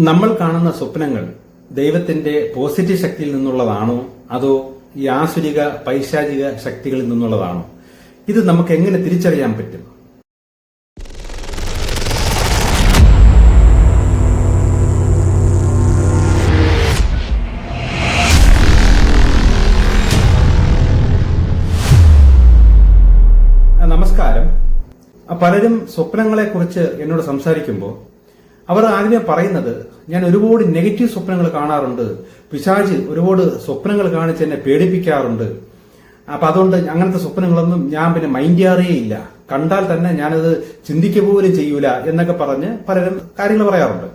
നമ്മൾ കാണുന്ന സ്വപ്നങ്ങൾ ദൈവത്തിന്റെ പോസിറ്റീവ് ശക്തിയിൽ നിന്നുള്ളതാണോ അതോ ഈ ആസുരിക പൈശാചിക ശക്തികളിൽ നിന്നുള്ളതാണോ? ഇത് നമുക്ക് എങ്ങനെ തിരിച്ചറിയാൻ പറ്റും? നമസ്കാരം. പലരും സ്വപ്നങ്ങളെക്കുറിച്ച് എന്നോട് സംസാരിക്കുമ്പോൾ അവർ ആദ്യമേ പറയുന്നത്, ഞാൻ ഒരുപാട് നെഗറ്റീവ് സ്വപ്നങ്ങൾ കാണാറുണ്ട്, പിശാച് ഒരുപാട് സ്വപ്നങ്ങൾ കാണിച്ച് എന്നെ പേടിപ്പിക്കാറുണ്ട്, അപ്പൊ അതുകൊണ്ട് അങ്ങനത്തെ സ്വപ്നങ്ങളൊന്നും ഞാൻ പിന്നെ മൈൻഡ് ചെയ്യാറേയില്ല, കണ്ടാൽ തന്നെ ഞാനത് ചിന്തിക്കുക പോലും ചെയ്യൂല എന്നൊക്കെ പറഞ്ഞ് പലരും കാര്യങ്ങൾ പറയാറുണ്ട്.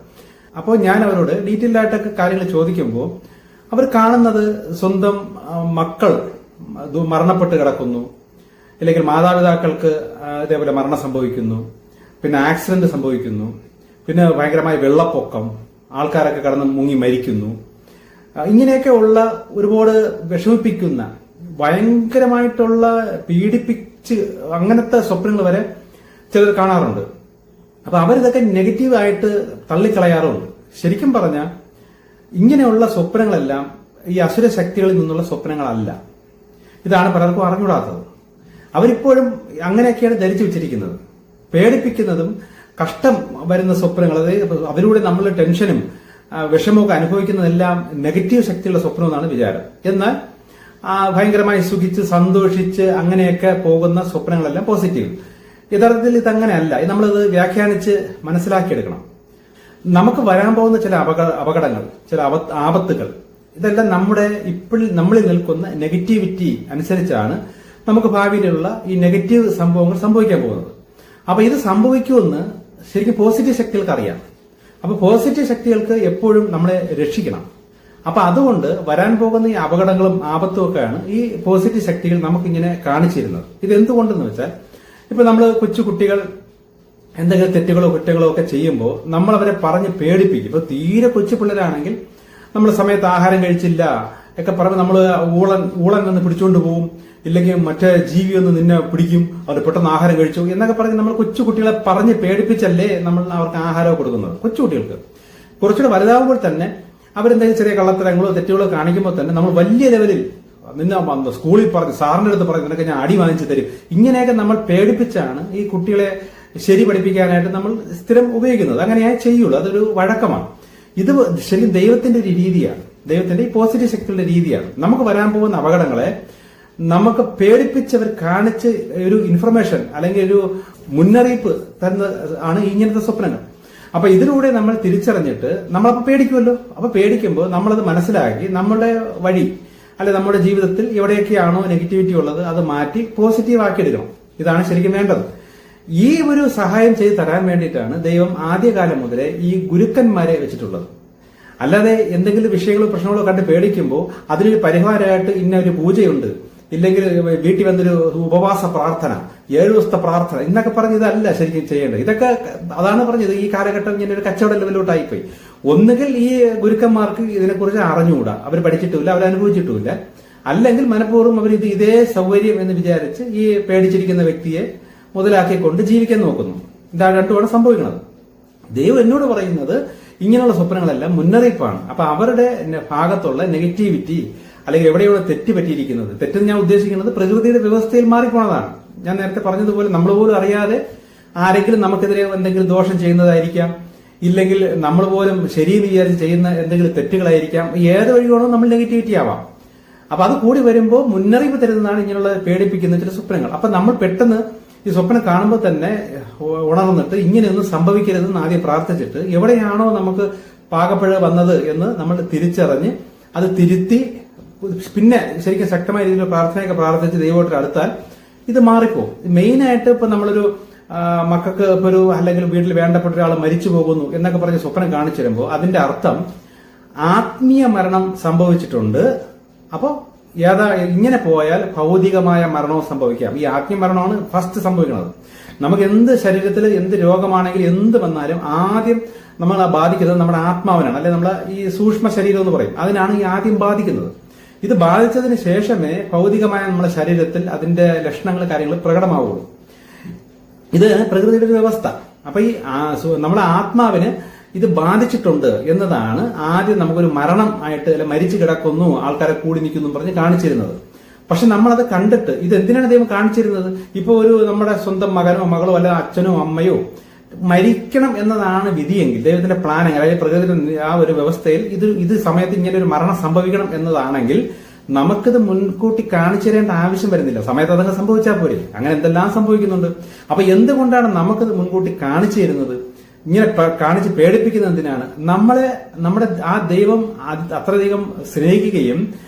അപ്പോൾ ഞാൻ അവരോട് ഡീറ്റെയിൽ ആയിട്ടൊക്കെ കാര്യങ്ങൾ ചോദിക്കുമ്പോൾ അവർ കാണുന്നത് സ്വന്തം മക്കൾ മരണപ്പെട്ട് കിടക്കുന്നു, അല്ലെങ്കിൽ മാതാപിതാക്കൾക്ക് ഇതേപോലെ മരണം സംഭവിക്കുന്നു, പിന്നെ ആക്സിഡന്റ് സംഭവിക്കുന്നു, പിന്നെ ഭയങ്കരമായ വെള്ളപ്പൊക്കം, ആൾക്കാരൊക്കെ കടന്ന് മുങ്ങി മരിക്കുന്നു, ഇങ്ങനെയൊക്കെ ഉള്ള ഒരുപാട് വിഷമിപ്പിക്കുന്ന ഭയങ്കരമായിട്ടുള്ള പീഡിപ്പിച്ച് അങ്ങനത്തെ സ്വപ്നങ്ങൾ വരെ ചിലർ കാണാറുണ്ട്. അപ്പൊ അവരിതൊക്കെ നെഗറ്റീവായിട്ട് തള്ളിക്കളയാറുണ്ട്. ശരിക്കും പറഞ്ഞാൽ ഇങ്ങനെയുള്ള സ്വപ്നങ്ങളെല്ലാം ഈ അസുര ശക്തികളിൽ നിന്നുള്ള സ്വപ്നങ്ങളല്ല. ഇതാണ് പലർക്കും അറിഞ്ഞുകൂടാത്തത്. അവരിപ്പോഴും അങ്ങനെയൊക്കെയാണ് ധരിച്ചു വെച്ചിരിക്കുന്നത്. പേടിപ്പിക്കുന്നതും കഷ്ടം വരുന്ന സ്വപ്നങ്ങൾ, അതായത് അവരിലൂടെ നമ്മൾ ടെൻഷനും വിഷമമൊക്കെ അനുഭവിക്കുന്നതെല്ലാം നെഗറ്റീവ് ശക്തിയുള്ള സ്വപ്നം എന്നാണ് വിചാരം. എന്നാൽ ഭയങ്കരമായി സുഖിച്ച് സന്തോഷിച്ച് അങ്ങനെയൊക്കെ പോകുന്ന സ്വപ്നങ്ങളെല്ലാം പോസിറ്റീവ്. യഥാർത്ഥത്തിൽ ഇതങ്ങനെയല്ല. നമ്മളിത് വ്യാഖ്യാനിച്ച് മനസ്സിലാക്കിയെടുക്കണം. നമുക്ക് വരാൻ പോകുന്ന ചില അപകടങ്ങൾ, ചില ആപത്തുകൾ, ഇതെല്ലാം നമ്മുടെ നമ്മളിൽ നിൽക്കുന്ന നെഗറ്റിവിറ്റി അനുസരിച്ചാണ് നമുക്ക് ഭാവിയിലുള്ള ഈ നെഗറ്റീവ് സംഭവങ്ങൾ സംഭവിക്കാൻ പോകുന്നത്. അപ്പൊ ഇത് സംഭവിക്കുമെന്ന് ശരിക്കും പോസിറ്റീവ് ശക്തികൾക്ക് അറിയാം. അപ്പൊ പോസിറ്റീവ് ശക്തികൾക്ക് എപ്പോഴും നമ്മളെ രക്ഷിക്കണം. അപ്പൊ അതുകൊണ്ട് വരാൻ പോകുന്ന ഈ അപകടങ്ങളും ആപത്തും ഒക്കെയാണ് ഈ പോസിറ്റീവ് ശക്തികൾ നമുക്കിങ്ങനെ കാണിച്ചിരുന്നത്. ഇത് എന്തുകൊണ്ടെന്ന് വെച്ചാൽ, ഇപ്പൊ നമ്മൾ കൊച്ചുകുട്ടികൾ എന്തെങ്കിലും തെറ്റുകളോ കുറ്റങ്ങളോ ഒക്കെ ചെയ്യുമ്പോൾ നമ്മൾ അവരെ പറഞ്ഞ് പേടിപ്പിക്കും. ഇപ്പൊ തീരെ കൊച്ചു പിള്ളേരാണെങ്കിൽ നമ്മൾ സമയത്ത് ആഹാരം കഴിച്ചില്ല ഒക്കെ പറഞ്ഞ് നമ്മൾ ഊളൻ എന്ന് പിടിച്ചുകൊണ്ട് പോവും, ഇല്ലെങ്കിൽ മറ്റേ ജീവി ഒന്ന് നിന്നെ പിടിക്കും, അവർ പെട്ടെന്ന് ആഹാരം കഴിച്ചു എന്നൊക്കെ പറഞ്ഞ് നമ്മൾ കൊച്ചുകുട്ടികളെ പറഞ്ഞ് പേടിപ്പിച്ചല്ലേ നമ്മൾ അവർക്ക് ആഹാരം കൊടുക്കുന്നത്. കൊച്ചുകുട്ടികൾക്ക് കുറച്ചുകൂടെ വലുതാകുമ്പോൾ തന്നെ അവരെന്തെങ്കിലും ചെറിയ കള്ളത്തരങ്ങളോ തെറ്റുകളോ കാണിക്കുമ്പോൾ തന്നെ നമ്മൾ വലിയ ലെവലിൽ നിന്നെ സ്കൂളിൽ പറഞ്ഞ് സാറിന്റെ അടുത്ത് പറഞ്ഞ് നിനക്ക് ഞാൻ അടി വാങ്ങിച്ചു തരും, ഇങ്ങനെയൊക്കെ നമ്മൾ പേടിപ്പിച്ചാണ് ഈ കുട്ടികളെ ശരി പഠിപ്പിക്കാനായിട്ട് നമ്മൾ സ്ഥിരം ഉപയോഗിക്കുന്നത്. അങ്ങനെയായി ചെയ്യുള്ളൂ. അതൊരു വഴക്കമാണ്. ഇത് ശരിക്കും ദൈവത്തിന്റെ ഒരു രീതിയാണ്, ദൈവത്തിന്റെ ഈ പോസിറ്റീവ് ശക്തിയുടെ രീതിയാണ്. നമുക്ക് വരാൻ പോകുന്ന അപകടങ്ങളെ നമുക്ക് പേടിപ്പിച്ചവർ കാണിച്ച് ഒരു ഇൻഫർമേഷൻ അല്ലെങ്കിൽ ഒരു മുന്നറിയിപ്പ് തരുന്ന ആണ് ഇങ്ങനത്തെ സ്വപ്നങ്ങൾ. അപ്പൊ ഇതിലൂടെ നമ്മൾ തിരിച്ചറിഞ്ഞിട്ട് നമ്മളപ്പോ പേടിക്കുമല്ലോ. അപ്പൊ പേടിക്കുമ്പോൾ നമ്മളത് മനസ്സിലാക്കി നമ്മുടെ വഴി അല്ലെ നമ്മുടെ ജീവിതത്തിൽ എവിടെയൊക്കെയാണോ നെഗറ്റിവിറ്റി ഉള്ളത് അത് മാറ്റി പോസിറ്റീവ് ആക്കി എടുക്കണം. ഇതാണ് ശരിക്കും വേണ്ടത്. ഈ ഒരു സഹായം ചെയ്ത് തരാൻ വേണ്ടിയിട്ടാണ് ദൈവം ആദ്യകാലം മുതലേ ഈ ഗുരുക്കന്മാരെ വെച്ചിട്ടുള്ളത്. അല്ലാതെ എന്തെങ്കിലും വിഷയങ്ങളോ പ്രശ്നങ്ങളോ കണ്ട് പേടിക്കുമ്പോൾ അതിനൊരു പരിഹാരമായിട്ട് ഇന്ന ഒരു പൂജയുണ്ട്, ഇല്ലെങ്കിൽ വീട്ടിൽ വന്നൊരു ഉപവാസ പ്രാർത്ഥന, 7 ദിവസത്തെ പ്രാർത്ഥന എന്നൊക്കെ പറഞ്ഞ് ഇതല്ല ശരിക്കും ചെയ്യേണ്ടത്. ഇതൊക്കെ അതാണ് പറഞ്ഞത്, ഈ കാലഘട്ടം ഇങ്ങനെ ഒരു കച്ചവട ലെവലോട്ടായിപ്പോയി. ഒന്നുകിൽ ഈ ഗുരുക്കന്മാർക്ക് ഇതിനെക്കുറിച്ച് അറിഞ്ഞുകൂടാ, അവർ പഠിച്ചിട്ടുമില്ല, അവർ അനുഭവിച്ചിട്ടുമില്ല, അല്ലെങ്കിൽ മനഃപൂർവ്വം അവർ ഇതേ സൗകര്യം എന്ന് വിചാരിച്ച് ഈ പേടിച്ചിരിക്കുന്ന വ്യക്തിയെ മുതലാക്കിക്കൊണ്ട് ജീവിക്കാൻ നോക്കുന്നു. ഇതാണ് രണ്ടുമാണ് സംഭവിക്കുന്നത്. ദൈവം എന്നോട് പറയുന്നത് ഇങ്ങനെയുള്ള സ്വപ്നങ്ങളെല്ലാം മുന്നറിയിപ്പാണ്. അപ്പൊ അവരുടെ ഭാഗത്തുള്ള നെഗറ്റിവിറ്റി അല്ലെങ്കിൽ എവിടെയാണ് തെറ്റ് പറ്റിയിരിക്കുന്നത്, തെറ്റെന്ന് ഞാൻ ഉദ്ദേശിക്കുന്നത് പ്രകൃതിയുടെ വ്യവസ്ഥയിൽ മാറിപ്പോണതാണ്. ഞാൻ നേരത്തെ പറഞ്ഞതുപോലെ നമ്മൾ പോലും അറിയാതെ ആരെങ്കിലും നമുക്കെതിരെ എന്തെങ്കിലും ദോഷം ചെയ്യുന്നതായിരിക്കാം, ഇല്ലെങ്കിൽ നമ്മൾ പോലും ശരിയെന്ന് വിചാരിച്ച് ചെയ്യുന്ന എന്തെങ്കിലും തെറ്റുകളായിരിക്കാം. ഏത് വഴിയാണോ നമ്മൾ നെഗറ്റിവിറ്റി ആവാം. അപ്പൊ അത് കൂടി വരുമ്പോൾ മുന്നറിയിപ്പ് തരുന്നതാണ് ഇങ്ങനെയുള്ള പേടിപ്പിക്കുന്ന ചില സ്വപ്നങ്ങൾ. അപ്പൊ നമ്മൾ പെട്ടെന്ന് ഈ സ്വപ്നം കാണുമ്പോൾ തന്നെ ഉണർന്നിട്ട് ഇങ്ങനെയൊന്നും സംഭവിക്കരുതെന്ന് ആദ്യം പ്രാർത്ഥിച്ചിട്ട് എവിടെയാണോ നമുക്ക് പാകപ്പിഴ വന്നത് എന്ന് നമ്മൾ തിരിച്ചറിഞ്ഞ് അത് തിരുത്തി പിന്നെ ശരിക്കും ശക്തമായ രീതിയിൽ പ്രാർത്ഥനയൊക്കെ പ്രാർത്ഥിച്ച് ദൈവമായിട്ട് അടുത്താൽ ഇത് മാറിപ്പോ. മെയിനായിട്ട് ഇപ്പൊ നമ്മളൊരു മക്കൾക്ക് ഇപ്പൊ ഒരു അല്ലെങ്കിൽ വീട്ടിൽ വേണ്ടപ്പെട്ട ഒരാൾ മരിച്ചു പോകുന്നു എന്നൊക്കെ പറഞ്ഞ് സ്വപ്നം കാണിച്ചു തരുമ്പോൾ അതിന്റെ അർത്ഥം ആത്മീയ മരണം സംഭവിച്ചിട്ടുണ്ട്. അപ്പോ ഇങ്ങനെ പോയാൽ ഭൗതികമായ മരണവും സംഭവിക്കാം. ഈ ആത്മീയ മരണമാണ് ഫസ്റ്റ് സംഭവിക്കുന്നത്. നമുക്ക് എന്ത് ശരീരത്തിൽ എന്ത് രോഗമാണെങ്കിലും എന്ത് വന്നാലും ആദ്യം നമ്മൾ ബാധിക്കുന്നത് നമ്മുടെ ആത്മാവിനാണ്, അല്ലെ നമ്മളെ ഈ സൂക്ഷ്മ ശരീരം എന്ന് പറയും, അതിനാണ് ഈ ആദ്യം ബാധിക്കുന്നത്. ഇത് ബാധിച്ചതിന് ശേഷമേ ഭൗതികമായ നമ്മുടെ ശരീരത്തിൽ അതിന്റെ ലക്ഷണങ്ങൾ കാര്യങ്ങൾ പ്രകടമാവുള്ളൂ. ഇത് പ്രകൃതിയുടെ ഒരു വ്യവസ്ഥ. അപ്പൊ ഈ നമ്മുടെ ആത്മാവിന് ഇത് ബാധിച്ചിട്ടുണ്ട് എന്നതാണ് ആദ്യം നമുക്കൊരു മരണം ആയിട്ട് അല്ലെ മരിച്ചു കിടക്കുന്നു, ആൾക്കാരെ കൂടി നിൽക്കുന്നു പറഞ്ഞ് കാണിച്ചിരുന്നത്. പക്ഷെ നമ്മളത് കണ്ടിട്ട് ഇത് എന്തിനാണ് ദൈവം കാണിച്ചിരുന്നത്? ഇപ്പൊ ഒരു നമ്മുടെ സ്വന്തം മകനോ മകളോ അല്ല അച്ഛനോ അമ്മയോ മരിക്കണം എന്നതാണ് വിധിയെങ്കിൽ, ദൈവത്തിന്റെ പ്ലാൻ അതായത് പ്രകൃതിയുടെ ആ ഒരു വ്യവസ്ഥയിൽ ഇത് സമയത്ത് ഇങ്ങനെ ഒരു മരണം സംഭവിക്കണം എന്നതാണെങ്കിൽ നമുക്കിത് മുൻകൂട്ടി കാണിച്ചു തരേണ്ട ആവശ്യം വരുന്നില്ല. സമയത്ത് അതങ്ങ് സംഭവിച്ചാൽ പോരെ. അങ്ങനെ എന്തെല്ലാം സംഭവിക്കുന്നുണ്ട്. അപ്പൊ എന്തുകൊണ്ടാണ് നമുക്കിത് മുൻകൂട്ടി കാണിച്ചു തരുന്നത്? ഇങ്ങനെ കാണിച്ച് പേടിപ്പിക്കുന്നത് എന്തിനാണ്? നമ്മുടെ ആ ദൈവം അത്രയധികം സ്നേഹിക്കുകയും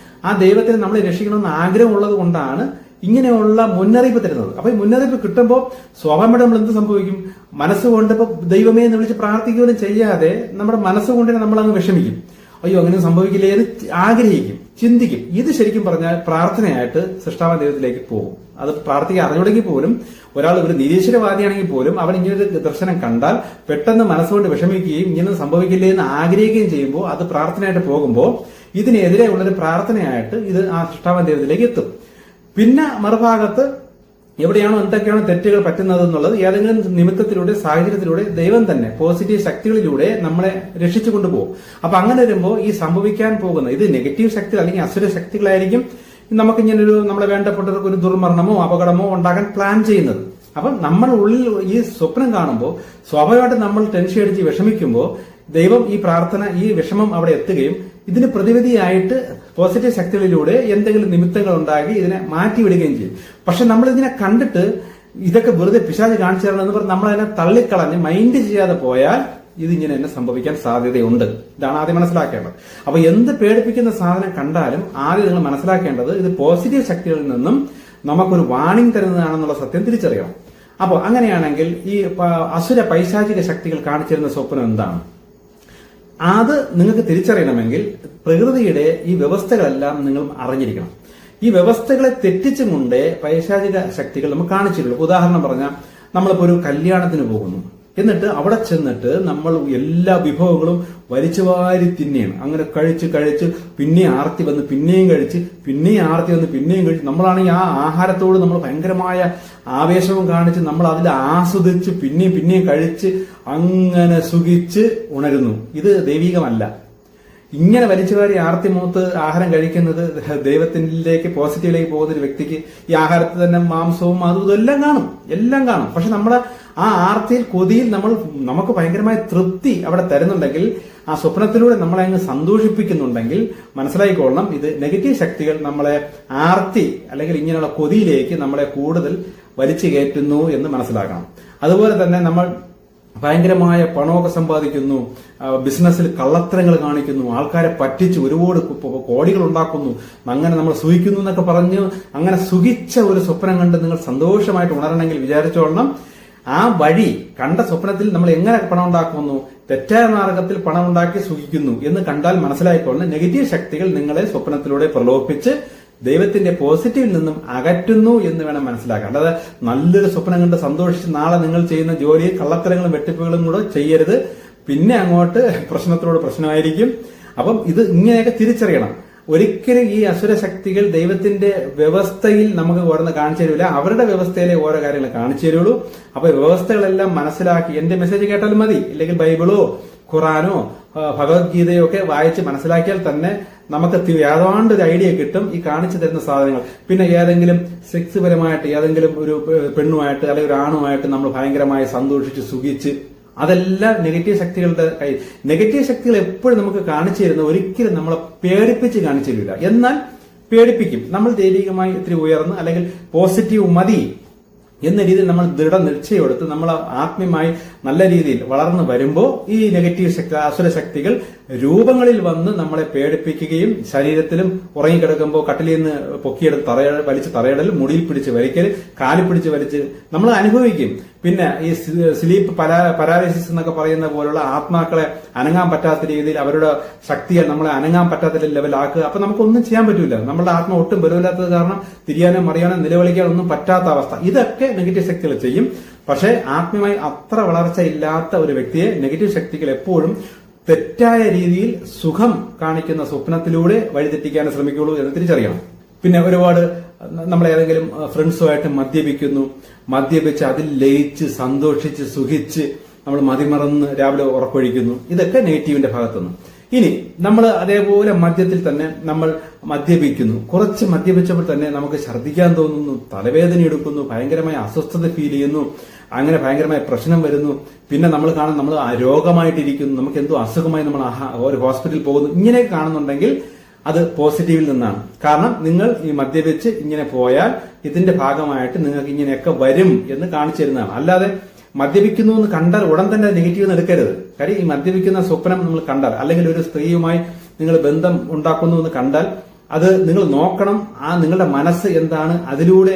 ആ ദൈവത്തിന് നമ്മളെ രക്ഷിക്കണമെന്ന് ആഗ്രഹമുള്ളത് കൊണ്ടാണ് ഇങ്ങനെയുള്ള മുന്നറിയിപ്പ് തരുന്നത്. അപ്പൊ ഈ മുന്നറിയിപ്പ് കിട്ടുമ്പോൾ സ്വാഭാവികമായിട്ട് നമ്മൾ എന്ത് സംഭവിക്കും? മനസ്സുകൊണ്ട് ഇപ്പൊ ദൈവമേ എന്ന് വിളിച്ച് പ്രാർത്ഥിക്കുകയും ചെയ്യാതെ നമ്മുടെ മനസ്സുകൊണ്ട് നമ്മൾ അങ്ങ് വിഷമിക്കും. അയ്യോ അങ്ങനെ സംഭവിക്കില്ലേ എന്ന് ആഗ്രഹിക്കും, ചിന്തിക്കും. ഇത് ശരിക്കും പറഞ്ഞാൽ പ്രാർത്ഥനയായിട്ട് സൃഷ്ടാവാൻ ദൈവത്തിലേക്ക് പോകും. അത് പ്രാർത്ഥിക്കാൻ അറിഞ്ഞുണ്ടെങ്കിൽ പോലും ഒരാൾ ഒരു നിരീശ്വരവാദിയാണെങ്കിൽ പോലും അവൻ ഇങ്ങനൊരു ദർശനം കണ്ടാൽ പെട്ടെന്ന് മനസ്സുകൊണ്ട് വിഷമിക്കുകയും ഇങ്ങനെ സംഭവിക്കില്ലേ എന്ന് ആഗ്രഹിക്കുകയും ചെയ്യുമ്പോൾ അത് പ്രാർത്ഥനയായിട്ട് പോകുമ്പോൾ ഇതിനെതിരെ ഉള്ളൊരു പ്രാർത്ഥനയായിട്ട് ഇത് ആ സൃഷ്ടാവാൻ ദൈവത്തിലേക്ക് എത്തും. പിന്നെ മറുഭാഗത്ത് എവിടെയാണോ എന്തൊക്കെയാണോ തെറ്റുകൾ പറ്റുന്നത് എന്നുള്ളത് ഏതെങ്കിലും നിമിത്തത്തിലൂടെ സാഹചര്യത്തിലൂടെ ദൈവം തന്നെ പോസിറ്റീവ് ശക്തികളിലൂടെ നമ്മളെ രക്ഷിച്ചു കൊണ്ടുപോകും. അപ്പൊ അങ്ങനെ വരുമ്പോൾ ഈ സംഭവിക്കാൻ പോകുന്ന ഇത് നെഗറ്റീവ് ശക്തികൾ അല്ലെങ്കിൽ അസുര ശക്തികളായിരിക്കും നമുക്ക് ഇങ്ങനൊരു നമ്മളെ വേണ്ടപ്പെട്ടവർക്ക് ഒരു ദുർമരണമോ അപകടമോ ഉണ്ടാക്കാൻ പ്ലാൻ ചെയ്യുന്നത്. അപ്പം നമ്മൾ ഉള്ളിൽ ഈ സ്വപ്നം കാണുമ്പോൾ സ്വാഭാവികമായിട്ട് നമ്മൾ ടെൻഷൻ അടിച്ച് വിഷമിക്കുമ്പോൾ ദൈവം ഈ പ്രാർത്ഥന ഈ വിഷമം അവിടെ എത്തുകയും ഇതിന് പ്രതിവിധിയായിട്ട് പോസിറ്റീവ് ശക്തികളിലൂടെ എന്തെങ്കിലും നിമിത്തങ്ങൾ ഉണ്ടാക്കി ഇതിനെ മാറ്റിവിടുകയും ചെയ്യും. പക്ഷെ നമ്മൾ ഇതിനെ കണ്ടിട്ട് ഇതൊക്കെ വെറുതെ പിശാച് കാണിച്ചു തരണം എന്ന് പറഞ്ഞ് നമ്മളതിനെ തള്ളിക്കളഞ്ഞ് മൈൻഡ് ചെയ്യാതെ പോയാൽ ഇതിങ്ങനെ തന്നെ സംഭവിക്കാൻ സാധ്യതയുണ്ട്. ഇതാണ് ആദ്യം മനസ്സിലാക്കേണ്ടത്. അപ്പൊ എന്ത് പേടിപ്പിക്കുന്ന സാധനം കണ്ടാലും ആദ്യം നിങ്ങൾ മനസ്സിലാക്കേണ്ടത് ഇത് പോസിറ്റീവ് ശക്തികളിൽ നിന്നും നമുക്കൊരു വാണിംഗ് തരുന്നതാണെന്നുള്ള സത്യം തിരിച്ചറിയണം. അപ്പോൾ അങ്ങനെയാണെങ്കിൽ ഈ അസുര പൈശാചിക ശക്തികൾ കാണിച്ചിരുന്ന സ്വപ്നം എന്താണ്? അത് നിങ്ങൾക്ക് തിരിച്ചറിയണമെങ്കിൽ പ്രകൃതിയുടെ ഈ വ്യവസ്ഥകളെല്ലാം നിങ്ങൾ അറിഞ്ഞിരിക്കണം. ഈ വ്യവസ്ഥകളെ തെറ്റിച്ചും കൊണ്ടേ പൈശാചിക ശക്തികൾ നമുക്ക് കാണിച്ചിട്ടുള്ളൂ. ഉദാഹരണം പറഞ്ഞാൽ നമ്മളിപ്പോ ഒരു കല്യാണത്തിന് പോകുന്നു, എന്നിട്ട് അവിടെ ചെന്നിട്ട് നമ്മൾ എല്ലാ വിഭവങ്ങളും വലിച്ചുവാരി തിന്നെയാണ്. അങ്ങനെ കഴിച്ച് പിന്നെയും ആർത്തി വന്ന് പിന്നെയും കഴിച്ച് പിന്നെയും ആർത്തി വന്ന് പിന്നെയും കഴിച്ച് നമ്മളാണെങ്കിൽ ആ ആഹാരത്തോട് നമ്മൾ ഭയങ്കരമായ ആവേശവും കാണിച്ച് നമ്മൾ അതിൽ ആസ്വദിച്ച് പിന്നെയും കഴിച്ച് അങ്ങനെ സുഖിച്ച് ഉണരുന്നു. ഇത് ദൈവികമല്ല. ഇങ്ങനെ വലിച്ചുവാരി ആർത്തി മൂത്ത് ആഹാരം കഴിക്കുന്നത് ദൈവത്തിലേക്ക് പോസിറ്റീവിലേക്ക് പോകുന്ന ഒരു വ്യക്തിക്ക് ഈ ആഹാരത്തിൽ തന്നെ മാംസവും അതും എല്ലാം കാണും. പക്ഷെ നമ്മുടെ ആ ആർത്തിയിൽ കൊതിയിൽ നമുക്ക് ഭയങ്കരമായ തൃപ്തി അവിടെ തരുന്നുണ്ടെങ്കിൽ, ആ സ്വപ്നത്തിലൂടെ നമ്മളെ അങ്ങ് സന്തോഷിപ്പിക്കുന്നുണ്ടെങ്കിൽ മനസ്സിലായിക്കൊള്ളണം ഇത് നെഗറ്റീവ് ശക്തികൾ നമ്മളെ ആർത്തി അല്ലെങ്കിൽ ഇങ്ങനെയുള്ള കൊതിയിലേക്ക് നമ്മളെ കൂടുതൽ വലിച്ചു കയറ്റുന്നു എന്ന് മനസ്സിലാക്കണം. അതുപോലെ തന്നെ നമ്മൾ ഭയങ്കരമായ പണമൊക്കെ സമ്പാദിക്കുന്നു, ബിസിനസ്സിൽ കള്ളത്തരങ്ങൾ കാണിക്കുന്നു, ആൾക്കാരെ പറ്റിച്ച് ഒരുപാട് കോടികൾ ഉണ്ടാക്കുന്നു, അങ്ങനെ നമ്മൾ സുഖിക്കുന്നു എന്നൊക്കെ പറഞ്ഞ് അങ്ങനെ സുഖിച്ച ഒരു സ്വപ്നം കണ്ട് നിങ്ങൾ സന്തോഷമായിട്ട് ഉണരണമെങ്കിൽ വിചാരിച്ചോളണം ആ വഴി കണ്ട സ്വപ്നത്തിൽ നമ്മൾ എങ്ങനെ പണം ഉണ്ടാക്കുന്നു, തെറ്റായ മാർഗത്തിൽ പണം ഉണ്ടാക്കി സുഖിക്കുന്നു എന്ന് കണ്ടാൽ മനസ്സിലായിക്കൊണ്ട് നെഗറ്റീവ് ശക്തികൾ നിങ്ങളെ സ്വപ്നത്തിലൂടെ പ്രലോഭിപ്പിച്ച് ദൈവത്തിന്റെ പോസിറ്റീവിൽ നിന്നും അകറ്റുന്നു എന്ന് വേണം മനസ്സിലാക്കാൻ. അല്ലാതെ നല്ലൊരു സ്വപ്നം കണ്ട് സന്തോഷിച്ച് നാളെ നിങ്ങൾ ചെയ്യുന്ന ജോലിയിൽ കള്ളത്തരങ്ങളും വെട്ടിപ്പുകളും കൂടെ ചെയ്യരുത്. പിന്നെ അങ്ങോട്ട് പ്രശ്നത്തിനോട് പ്രശ്നമായിരിക്കും. അപ്പം ഇത് ഇങ്ങനെയൊക്കെ തിരിച്ചറിയണം. ഒരിക്കലും ഈ അസുര ശക്തികൾ ദൈവത്തിന്റെ വ്യവസ്ഥയിൽ നമുക്ക് ഓരോന്ന് കാണിച്ചു തരില്ല, അവരുടെ വ്യവസ്ഥയിലെ ഓരോ കാര്യങ്ങൾ കാണിച്ചു തരുള്ളൂ. അപ്പൊ വ്യവസ്ഥകളെല്ലാം മനസ്സിലാക്കി എന്റെ മെസ്സേജ് കേട്ടാലും മതി, ഇല്ലെങ്കിൽ ബൈബിളോ ഖുറാനോ ഭഗവത്ഗീതയോ ഒക്കെ വായിച്ച് മനസ്സിലാക്കിയാൽ തന്നെ നമുക്ക് ഏതാണ്ട് ഒരു ഐഡിയ കിട്ടും ഈ കാണിച്ചു തരുന്ന സാധനങ്ങൾ. പിന്നെ ഏതെങ്കിലും സെക്സ് പരമായിട്ട് ഏതെങ്കിലും ഒരു പെണ്ണുമായിട്ട് അല്ലെങ്കിൽ ഒരു ആണുമായിട്ട് നമ്മൾ ഭയങ്കരമായി സന്തോഷിച്ച് സുഖിച്ച് അതെല്ലാം നെഗറ്റീവ് ശക്തികളുടെ കൈ. നെഗറ്റീവ് ശക്തികൾ എപ്പോഴും നമുക്ക് കാണിച്ചു തരുന്ന ഒരിക്കലും നമ്മളെ പേടിപ്പിച്ച് കാണിച്ചു തരില്ല, എന്നാൽ പേടിപ്പിക്കും. നമ്മൾ ദൈവികമായി ഇത്തിരി ഉയർന്ന് അല്ലെങ്കിൽ പോസിറ്റീവ് മതി എന്ന രീതിയിൽ നമ്മൾ ദൃഢനിശ്ചയമെടുത്ത് നമ്മൾ ആത്മീയമായി നല്ല രീതിയിൽ വളർന്നു വരുമ്പോൾ ഈ നെഗറ്റീവ് ശക്തി അസുര ശക്തികൾ രൂപങ്ങളിൽ വന്ന് നമ്മളെ പേടിപ്പിക്കുകയും ശരീരത്തിലും ഉറങ്ങിക്കിടക്കുമ്പോൾ കട്ടിലിൽ നിന്ന് പൊക്കിയെടുത്ത് വലിച്ച് തറയിടൽ, മുടിയിൽ പിടിച്ച് വലിക്കൽ, കാലിൽ പിടിച്ച് വലിച്ച് നമ്മൾ അനുഭവിക്കും. പിന്നെ ഈ സ്ലീപ്പ് പരാലിസിസ് എന്നൊക്കെ പറയുന്ന പോലുള്ള ആത്മാക്കളെ അനങ്ങാൻ പറ്റാത്ത രീതിയിൽ അവരുടെ ശക്തിയെ നമ്മളെ അനങ്ങാൻ പറ്റാത്ത ലെവലാക്കുക. അപ്പൊ നമുക്കൊന്നും ചെയ്യാൻ പറ്റൂല. നമ്മുടെ ആത്മ ഒട്ടും ബലമില്ലാത്തത് കാരണം തിരിയാനോ മറിയാനോ നിലവിളിക്കാനോ ഒന്നും പറ്റാത്ത അവസ്ഥ. ഇതൊക്കെ നെഗറ്റീവ് ശക്തികൾ ചെയ്യും. പക്ഷേ ആത്മീയമായി അത്ര വളർച്ച ഇല്ലാത്ത ഒരു വ്യക്തിയെ നെഗറ്റീവ് ശക്തികൾ എപ്പോഴും തെറ്റായ രീതിയിൽ സുഖം കാണിക്കുന്ന സ്വപ്നത്തിലൂടെ വഴിതെറ്റിക്കാൻ ശ്രമിക്കുള്ളൂ എന്ന് തിരിച്ചറിയണം. പിന്നെ ഒരുപാട് നമ്മൾ ഏതെങ്കിലും ഫ്രണ്ട്സുമായിട്ട് മദ്യപിക്കുന്നു, മദ്യപിച്ച് അതിൽ ലയിച്ച് സന്തോഷിച്ച് സുഖിച്ച് നമ്മൾ മതിമറന്ന് രാവിലെ ഉറക്കൊഴിക്കുന്നു. ഇതൊക്കെ നെഗറ്റീവിന്റെ ഭാഗത്തുനിന്ന്. ഇനി നമ്മൾ അതേപോലെ മദ്യത്തിൽ തന്നെ നമ്മൾ മദ്യപിക്കുന്നു. കുറച്ച് മദ്യപിച്ചപ്പോൾ തന്നെ നമുക്ക് ഛർദ്ദിക്കാൻ തോന്നുന്നു, തലവേദന എടുക്കുന്നു, ഭയങ്കരമായ അസ്വസ്ഥത ഫീൽ ചെയ്യുന്നു, അങ്ങനെ ഭയങ്കരമായ പ്രശ്നം വരുന്നു. പിന്നെ നമ്മൾ കാണും നമ്മൾ രോഗമായിട്ടിരിക്കുന്നു, നമുക്ക് എന്തോ അസുഖമായി നമ്മൾ ഒരു ഹോസ്പിറ്റലിൽ പോകുന്നു. ഇങ്ങനെയൊക്കെ കാണുന്നുണ്ടെങ്കിൽ അത് പോസിറ്റീവിൽ നിന്നാണ്. കാരണം നിങ്ങൾ ഈ മദ്യപിച്ച് ഇങ്ങനെ പോയാൽ ഇതിന്റെ ഭാഗമായിട്ട് നിങ്ങൾക്ക് ഇങ്ങനെയൊക്കെ വരും എന്ന് കാണിച്ചു തരുന്നതാണ്. അല്ലാതെ മദ്യപിക്കുന്നു എന്ന് കണ്ടാൽ ഉടൻ തന്നെ നെഗറ്റീവ് എടുക്കരുത്. കാര്യം ഈ മദ്യപിക്കുന്ന സ്വപ്നം നമ്മൾ കണ്ടാൽ, അല്ലെങ്കിൽ ഒരു സ്ത്രീയുമായി നിങ്ങൾ ബന്ധം ഉണ്ടാക്കുന്നു എന്ന് കണ്ടാൽ അത് നിങ്ങൾ നോക്കണം. ആ നിങ്ങളുടെ മനസ്സ് എന്താണ്, അതിലൂടെ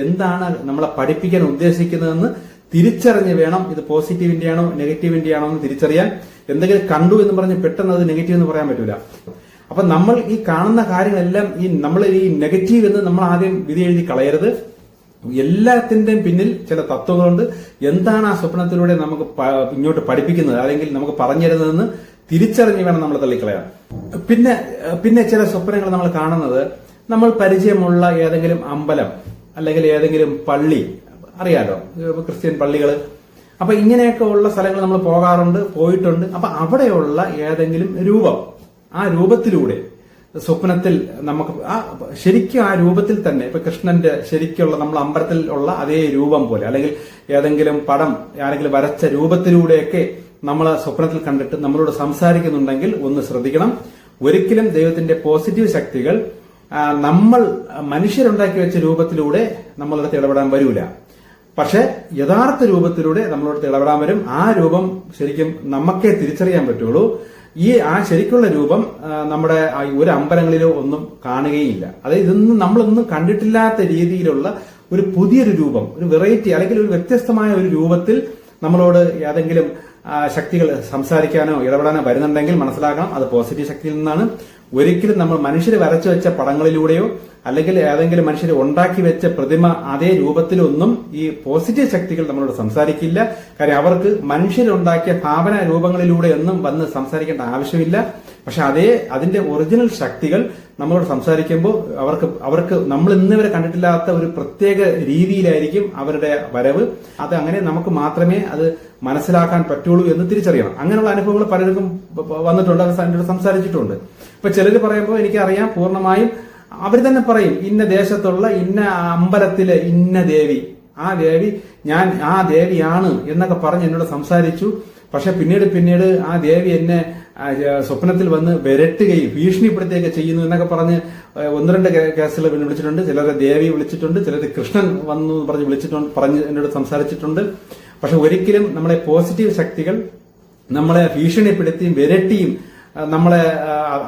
എന്താണ് നമ്മളെ പഠിപ്പിക്കാൻ ഉദ്ദേശിക്കുന്നതെന്ന് തിരിച്ചറിഞ്ഞ് വേണം ഇത് പോസിറ്റീവിന്റെ ആണോ നെഗറ്റീവിന്റെ ആണോ എന്ന് തിരിച്ചറിയാൻ. എന്തെങ്കിലും കണ്ടു എന്ന് പറഞ്ഞ് പെട്ടെന്ന് അത് നെഗറ്റീവ് എന്ന് പറയാൻ പറ്റൂല. അപ്പൊ നമ്മൾ ഈ കാണുന്ന കാര്യങ്ങളെല്ലാം നമ്മൾ ഈ നെഗറ്റീവ് എന്ന് നമ്മൾ ആദ്യം വിധി എഴുതി കളയരുത്. എല്ലാത്തിന്റെയും പിന്നിൽ ചില തത്വങ്ങളുണ്ട്. എന്താണ് ആ സ്വപ്നത്തിലൂടെ നമുക്ക് ഇങ്ങോട്ട് പഠിപ്പിക്കുന്നത്, അല്ലെങ്കിൽ നമുക്ക് പറഞ്ഞിരുന്നതെന്ന് തിരിച്ചറിഞ്ഞ് വേണം നമ്മൾ തള്ളിക്കളയാൻ. പിന്നെ ചില സ്വപ്നങ്ങൾ നമ്മൾ കാണുന്നത് നമ്മൾ പരിചയമുള്ള ഏതെങ്കിലും അമ്പലം അല്ലെങ്കിൽ ഏതെങ്കിലും പള്ളി, അറിയാലോ, ക്രിസ്ത്യൻ പള്ളികൾ. അപ്പൊ ഇങ്ങനെയൊക്കെ ഉള്ള സ്ഥലങ്ങൾ നമ്മൾ പോയിട്ടുണ്ട്. അപ്പൊ അവിടെയുള്ള ഏതെങ്കിലും രൂപം, ആ രൂപത്തിലൂടെ സ്വപ്നത്തിൽ നമുക്ക് ശരിക്കും ആ രൂപത്തിൽ തന്നെ, ഇപ്പൊ കൃഷ്ണന്റെ ശരിക്കുള്ള നമ്മൾ അമ്പലത്തിൽ ഉള്ള അതേ രൂപം പോലെ, അല്ലെങ്കിൽ ഏതെങ്കിലും പടം ആരെങ്കിലും വരച്ച രൂപത്തിലൂടെയൊക്കെ നമ്മൾ സ്വപ്നത്തിൽ കണ്ടിട്ട് നമ്മളോട് സംസാരിക്കുന്നുണ്ടെങ്കിൽ ഒന്ന് ശ്രദ്ധിക്കണം. ഒരിക്കലും ദൈവത്തിന്റെ പോസിറ്റീവ് ശക്തികൾ നമ്മൾ മനുഷ്യരുണ്ടാക്കി വെച്ച രൂപത്തിലൂടെ നമ്മളടുത്ത് ഇടപെടാൻ വരൂല. പക്ഷെ യഥാർത്ഥ രൂപത്തിലൂടെ നമ്മളോട് ഇടപെടാൻ വരും. ആ രൂപം ശരിക്കും നമുക്കേ തിരിച്ചറിയാൻ പറ്റുള്ളൂ. ആ ശരിക്കുള്ള രൂപം നമ്മുടെ ഒരു അമ്പലങ്ങളിലോ ഒന്നും കാണുകയില്ല. അതായത് ഇതൊന്നും നമ്മളൊന്നും കണ്ടിട്ടില്ലാത്ത രീതിയിലുള്ള ഒരു പുതിയൊരു രൂപം, ഒരു വെറൈറ്റി അല്ലെങ്കിൽ ഒരു വ്യത്യസ്തമായ ഒരു രൂപത്തിൽ നമ്മളോട് ഏതെങ്കിലും ശക്തികൾ സംസാരിക്കാനോ ഇടപെടാനോ വരുന്നുണ്ടെങ്കിൽ മനസ്സിലാക്കണം അത് പോസിറ്റീവ് ശക്തിയിൽ നിന്നാണ്. ഒരിക്കലും നമ്മൾ മനുഷ്യർ വരച്ചു വെച്ച പടങ്ങളിലൂടെയോ അല്ലെങ്കിൽ ഏതെങ്കിലും മനുഷ്യർ ഉണ്ടാക്കി വെച്ച പ്രതിമ അതേ രൂപത്തിലൊന്നും ഈ പോസിറ്റീവ് ശക്തികൾ നമ്മളോട് സംസാരിക്കില്ല. കാര്യം അവർക്ക് മനുഷ്യരുണ്ടാക്കിയ ഭാവന രൂപങ്ങളിലൂടെ ഒന്നും വന്ന് സംസാരിക്കേണ്ട ആവശ്യമില്ല. പക്ഷെ അതിന്റെ ഒറിജിനൽ ശക്തികൾ നമ്മളോട് സംസാരിക്കുമ്പോൾ അവർക്ക് നമ്മൾ ഇന്നുവരെ കണ്ടിട്ടില്ലാത്ത ഒരു പ്രത്യേക രീതിയിലായിരിക്കും അവരുടെ വരവ്. അത് അങ്ങനെ നമുക്ക് മാത്രമേ അത് മനസ്സിലാക്കാൻ പറ്റുള്ളൂ എന്ന് തിരിച്ചറിയണം. അങ്ങനെയുള്ള അനുഭവങ്ങൾ പലർക്കും വന്നിട്ടുണ്ട്, അവർ സംസാരിച്ചിട്ടുണ്ട്. ഇപ്പൊ ചിലർ പറയുമ്പോൾ എനിക്കറിയാം, പൂർണ്ണമായും അവർ തന്നെ പറയും ഇന്ന ദേശത്തുള്ള ഇന്ന അമ്പലത്തിലെ ഇന്ന ദേവി, ആ ദേവി ആ ദേവിയാണ് എന്നൊക്കെ പറഞ്ഞ് എന്നോട് സംസാരിച്ചു. പക്ഷെ പിന്നീട് ആ ദേവി എന്നെ സ്വപ്നത്തിൽ വന്ന് വിരട്ടുകയും ഭീഷണിപ്പെടുത്തുകയൊക്കെ ചെയ്യുന്നു എന്നൊക്കെ പറഞ്ഞ് 1-2 കേസുകൾ പിന്നെ വിളിച്ചിട്ടുണ്ട്. ചിലരെ ദേവി വിളിച്ചിട്ടുണ്ട്, ചിലര് കൃഷ്ണൻ വന്നു പറഞ്ഞ് എന്നോട് സംസാരിച്ചിട്ടുണ്ട്. പക്ഷെ ഒരിക്കലും നമ്മളെ പോസിറ്റീവ് ശക്തികൾ നമ്മളെ ഭീഷണിപ്പെടുത്തിയും വിരട്ടിയും നമ്മളെ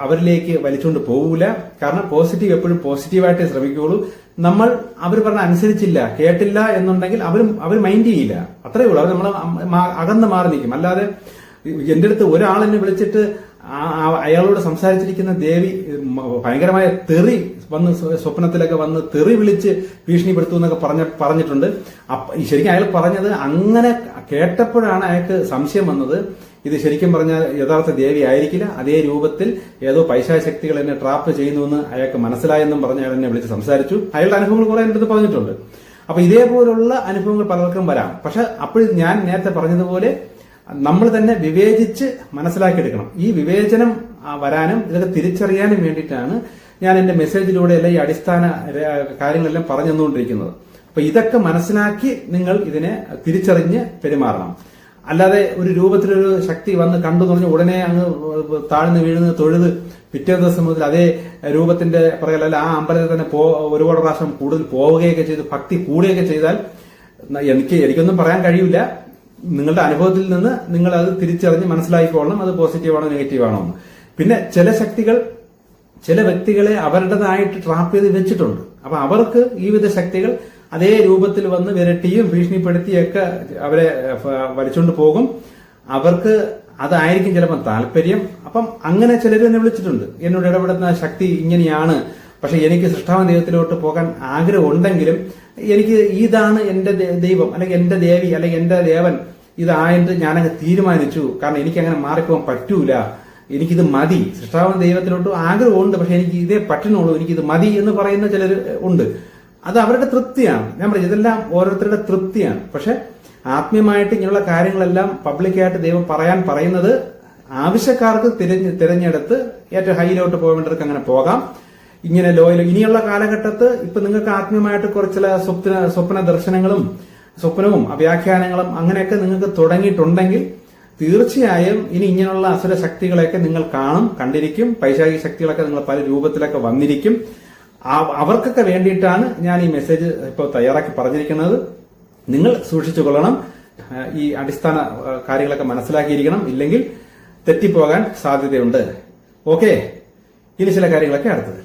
അവരിലേക്ക് വലിച്ചുകൊണ്ട് പോകൂല. കാരണം പോസിറ്റീവ് എപ്പോഴും പോസിറ്റീവായിട്ടേ ശ്രമിക്കുകയുള്ളൂ. നമ്മൾ അവർ പറഞ്ഞ അനുസരിച്ചില്ല, കേട്ടില്ല എന്നുണ്ടെങ്കിൽ അവർ മൈൻഡ് ചെയ്യില്ല. അത്രയേ ഉള്ളൂ. അവർ നമ്മളെ അകന്ന് മാറി നിൽക്കും. അല്ലാതെ എന്റെ അടുത്ത് ഒരാളെന്നെ വിളിച്ചിട്ട് അയാളോട് സംസാരിച്ചിരിക്കുന്ന ദേവി ഭയങ്കരമായ തെറി വന്ന് സ്വപ്നത്തിലൊക്കെ വന്ന് തെറി വിളിച്ച് ഭീഷണിപ്പെടുത്തു എന്നൊക്കെ പറഞ്ഞിട്ടുണ്ട്. ശരിക്കും അയാൾ പറഞ്ഞത് അങ്ങനെ കേട്ടപ്പോഴാണ് അയാൾക്ക് സംശയം വന്നത്. ഇത് ശരിക്കും പറഞ്ഞാൽ യഥാർത്ഥ ദേവി ആയിരിക്കില്ല, അതേ രൂപത്തിൽ ഏതോ പൈശാചിക ശക്തികൾ എന്നെ ട്രാപ്പ് ചെയ്യുന്നുവെന്ന് അയാൾക്ക് മനസ്സിലായെന്നും പറഞ്ഞ് അയാൾ എന്നെ വിളിച്ച് സംസാരിച്ചു. അയാളുടെ അനുഭവങ്ങൾ കുറെ എൻ്റെ അടുത്ത് പറഞ്ഞിട്ടുണ്ട്. അപ്പൊ ഇതേപോലുള്ള അനുഭവങ്ങൾ പലർക്കും വരാം. പക്ഷെ അപ്പോൾ ഞാൻ നേരത്തെ പറഞ്ഞതുപോലെ നമ്മൾ തന്നെ വിവേചിച്ച് മനസ്സിലാക്കിയെടുക്കണം. ഈ വിവേചനം വരാനും ഇതൊക്കെ തിരിച്ചറിയാനും വേണ്ടിയിട്ടാണ് ഞാൻ എന്റെ മെസ്സേജിലൂടെ ഈ അടിസ്ഥാന കാര്യങ്ങളെല്ലാം പറഞ്ഞു തന്നുകൊണ്ടിരിക്കുന്നത്. അപ്പൊ ഇതൊക്കെ മനസ്സിലാക്കി നിങ്ങൾ ഇതിനെ തിരിച്ചറിഞ്ഞ് പെരുമാറണം. അല്ലാതെ ഒരു രൂപത്തിലൊരു ശക്തി വന്ന് കണ്ടു എന്ന് പറഞ്ഞ് ഉടനെ അങ്ങ് താഴ്ന്ന് വീഴുന്ന തൊഴുത് പിറ്റേ ദിവസം മുതൽ അതേ രൂപത്തിന്റെ പറയലല്ല ആ അമ്പലത്തിൽ തന്നെ ഒരുപാട് പ്രാവശ്യം കൂടുതൽ പോവുകയൊക്കെ ചെയ്ത് ഭക്തി കൂടുകയൊക്കെ ചെയ്താൽ എനിക്കൊന്നും പറയാൻ കഴിയില്ല. നിങ്ങളുടെ അനുഭവത്തിൽ നിന്ന് നിങ്ങൾ അത് തിരിച്ചറിഞ്ഞ് മനസ്സിലാക്കിക്കൊള്ളണം അത് പോസിറ്റീവാണോ നെഗറ്റീവാണോ എന്ന്. പിന്നെ ചില വ്യക്തികളെ അവരുടേതായിട്ട് ട്രാപ്പ് ചെയ്ത് വെച്ചിട്ടുണ്ട്. അപ്പൊ അവർക്ക് ഈ വിധ ശക്തികൾ അതേ രൂപത്തിൽ വന്ന് വിരട്ടിയും ഭീഷണിപ്പെടുത്തിയൊക്കെ അവരെ വലിച്ചുകൊണ്ട് പോകും. അവർക്ക് അതായിരിക്കും ചിലപ്പോൾ താല്പര്യം. അപ്പം അങ്ങനെ ചിലർ എന്നെ വിളിച്ചിട്ടുണ്ട്, എന്നോട് ഇടപെടുന്ന ശക്തി ഇങ്ങനെയാണ്, പക്ഷെ എനിക്ക് സൃഷ്ടാവൻ ദൈവത്തിലോട്ട് പോകാൻ ആഗ്രഹം ഉണ്ടെങ്കിലും എനിക്ക് ഇതാണ് എന്റെ ദൈവം അല്ലെങ്കിൽ എന്റെ ദേവി അല്ലെങ്കിൽ എന്റെ ദേവൻ ഇതായിട്ട് ഞാനങ്ങ് തീരുമാനിച്ചു. കാരണം എനിക്ക് അങ്ങനെ മാറിപ്പോകാൻ പറ്റൂല, എനിക്കിത് മതി. സൃഷ്ടാവൻ ദൈവത്തിലോട്ട് ആഗ്രഹമുണ്ട്, പക്ഷെ എനിക്ക് ഇതേ പറ്റുന്നുള്ളൂ, എനിക്കിത് മതി എന്ന് പറയുന്ന ചിലർ ഉണ്ട്. അത് അവരുടെ തൃപ്തിയാണ്. ഞാൻ പറഞ്ഞു ഇതെല്ലാം ഓരോരുത്തരുടെ തൃപ്തിയാണ്. പക്ഷെ ആത്മീയമായിട്ട് ഇങ്ങനെയുള്ള കാര്യങ്ങളെല്ലാം പബ്ലിക്കായിട്ട് ദൈവം പറയുന്നത് ആവശ്യക്കാർക്ക് തിരഞ്ഞെടുത്ത് ഏറ്റവും ഹൈയിലോട്ട് പോകേണ്ടവർക്ക് അങ്ങനെ പോകാം. ഇങ്ങനെ ലോയിൽ ഇനിയുള്ള കാലഘട്ടത്ത് ഇപ്പൊ നിങ്ങൾക്ക് ആത്മീയമായിട്ട് കുറച്ച് സ്വപ്ന ദർശനങ്ങളും സ്വപ്നവും വ്യാഖ്യാനങ്ങളും അങ്ങനെയൊക്കെ നിങ്ങൾക്ക് തുടങ്ങിയിട്ടുണ്ടെങ്കിൽ തീർച്ചയായും ഇനി ഇങ്ങനെയുള്ള അസുര ശക്തികളെയൊക്കെ നിങ്ങൾ കണ്ടിരിക്കും. പൈശാചിക ശക്തികളൊക്കെ നിങ്ങൾ പല രൂപത്തിലൊക്കെ വന്നിരിക്കും. അവർക്കൊക്കെ വേണ്ടിയിട്ടാണ് ഞാൻ ഈ മെസ്സേജ് ഇപ്പോൾ തയ്യാറാക്കി പറഞ്ഞിരിക്കുന്നത്. നിങ്ങൾ സൂക്ഷിച്ചു കൊള്ളണം. ഈ അടിസ്ഥാന കാര്യങ്ങളൊക്കെ മനസ്സിലാക്കിയിരിക്കണം. ഇല്ലെങ്കിൽ തെറ്റിപ്പോകാൻ സാധ്യതയുണ്ട്. ഓക്കെ, ഇനി ചില കാര്യങ്ങളൊക്കെ അടുത്തത്.